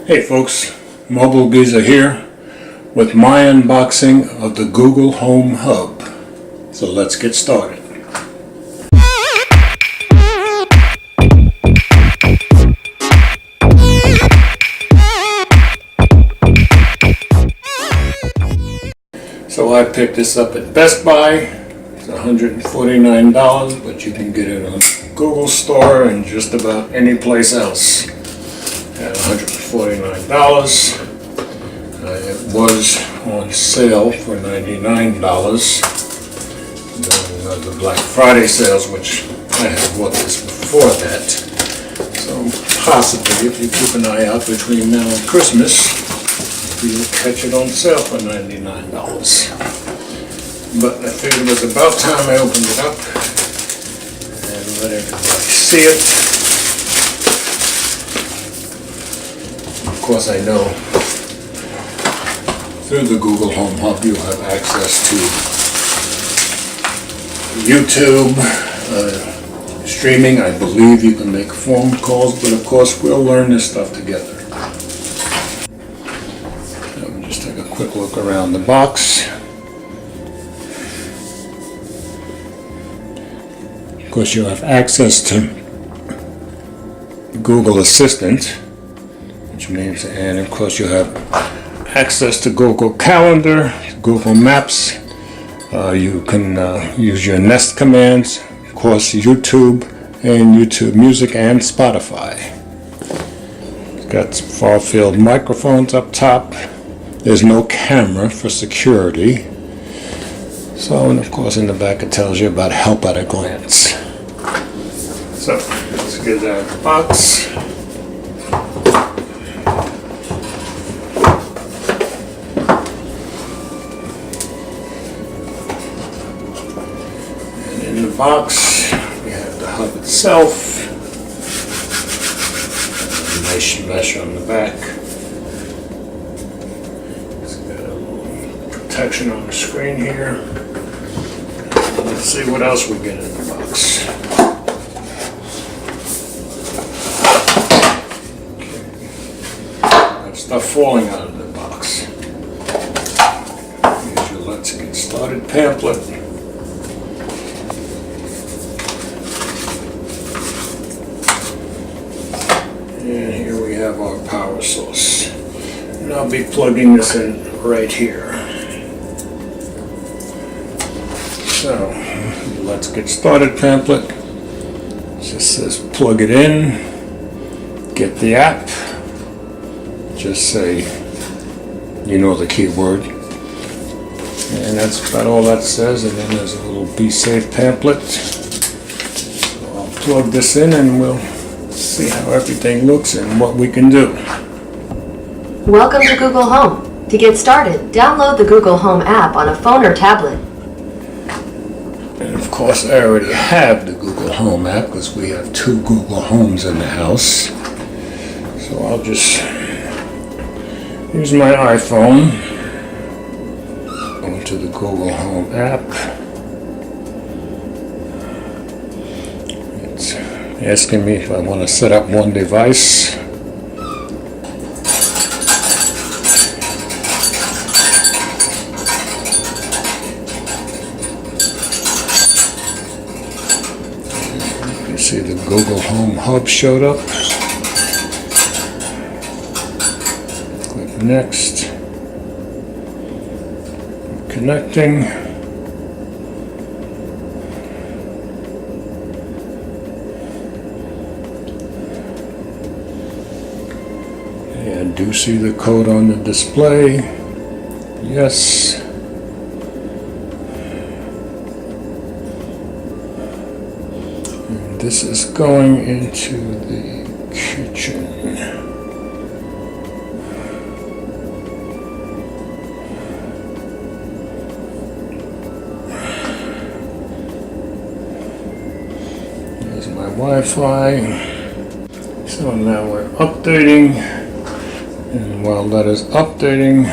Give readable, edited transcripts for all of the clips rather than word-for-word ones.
Hey folks, Mobile Geezer here with my unboxing of the Google Home Hub. So let's get started. So I picked this up at Best Buy. It's $149, but you can get it on Google Store and just about any place else at $149. It was on sale for $99 during the Black Friday sales, which I had bought this before that. So possibly if you keep an eye out between now and Christmas, you'll catch it on sale for $99. But I figured it was about time I opened it up and let everybody see it. Of course, I know through the Google Home Hub you have access to YouTube streaming. I believe you can make phone calls, but of course we'll learn this stuff together. Let me just take a quick look around the box. Of course, you'll have access to Google Assistant, which means, and of course, you'll have access to Google Calendar, Google Maps. You can use your Nest commands, of course, YouTube and YouTube Music and Spotify. It's got some far-field microphones up top. There's no camera for security. So, and of course, in the back it tells you about help at a glance. So, let's get it out of the box. And in the box, we have the hub itself. A nice mesh on the back. It's got a little protection on the screen here. Let's see what else we get in the box. Stuff falling out of the box. Here's your Let's Get Started pamphlet. And here we have our power source. And I'll be plugging this in right here. So, Let's Get Started pamphlet. It just says plug it in, get the app. Just say, you know the keyword. And that's about all that says. And then there's a little Be Safe pamphlet. So I'll plug this in and we'll see how everything looks and what we can do. Welcome to Google Home. To get started, download the Google Home app on a phone or tablet. And of course I already have the Google Home app because we have 2 Google Homes in the house. So I'll just use my iPhone, go to the Google Home app. It's asking me if I want to set up one device. You can see the Google Home Hub showed up. Next, connecting. And do see the code on the display. Yes. And this is going into the kitchen. My Wi-Fi. So now we're updating, and while that is updating,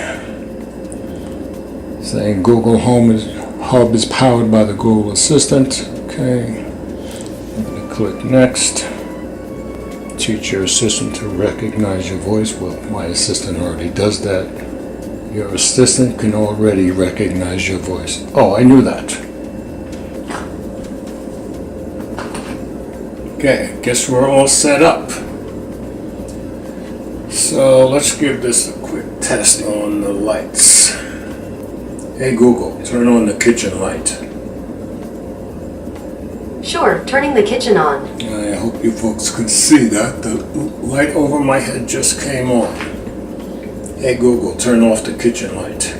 saying Google Hub is powered by the Google Assistant. Okay, I'm going to click next. teach your assistant to recognize your voice. Well, my assistant already does that. Your assistant can already recognize your voice. Oh, I knew that. Okay, guess we're all set up. So let's give this a quick test on the lights. Hey Google, turn on the kitchen light. Sure, turning the kitchen on. I hope you folks could see that. The light over my head just came on. Hey Google, turn off the kitchen light.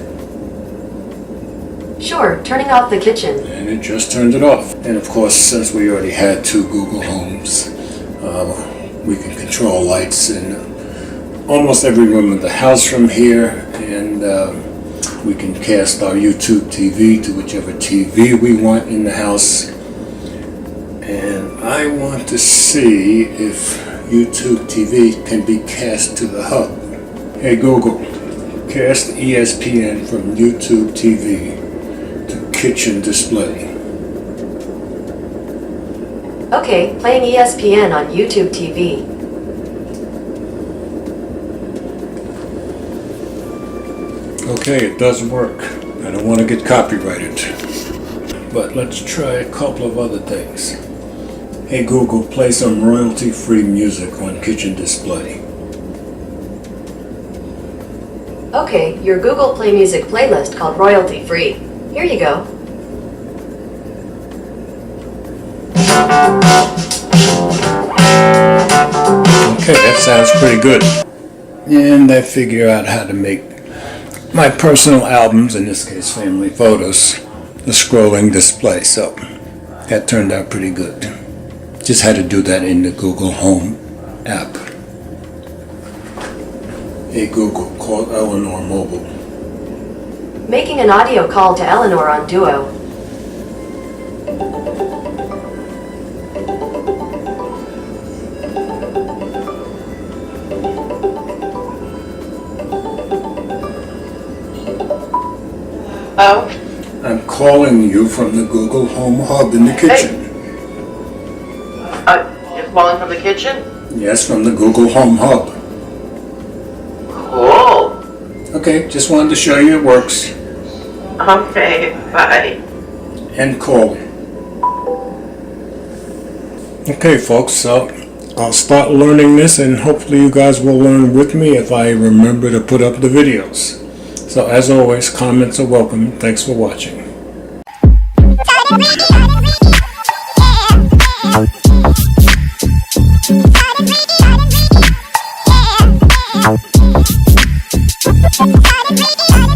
Sure, turning off the kitchen. And it just turned it off. And of course, since we already had 2 Google Homes, we can control lights in almost every room of the house from here, and we can cast our YouTube TV to whichever TV we want in the house. And I want to see if YouTube TV can be cast to the hub. Hey Google, cast ESPN from YouTube TV to kitchen display. Okay, playing ESPN on YouTube TV. Okay, it does work. I don't want to get copyrighted. But let's try a couple of other things. Hey Google, play some royalty-free music on kitchen display. Okay, your Google Play Music playlist called Royalty Free. Here you go. Okay, that sounds pretty good. And I figure out how to make my personal albums, in this case family photos, the scrolling display. So that turned out pretty good. Just had to do that in the Google Home app. Hey Google, call Eleanor Mobile. Making an audio call to Eleanor on Duo. Oh, I'm calling you from the Google Home Hub in the kitchen. you're calling from the kitchen? Yes, from the Google Home Hub. Cool. Okay, just wanted to show you it works. Okay, bye. End call. Okay, folks, so I'll start learning this, and hopefully you guys will learn with me if I remember to put up the videos. So as always, comments are welcome. Thanks for watching. Yeah.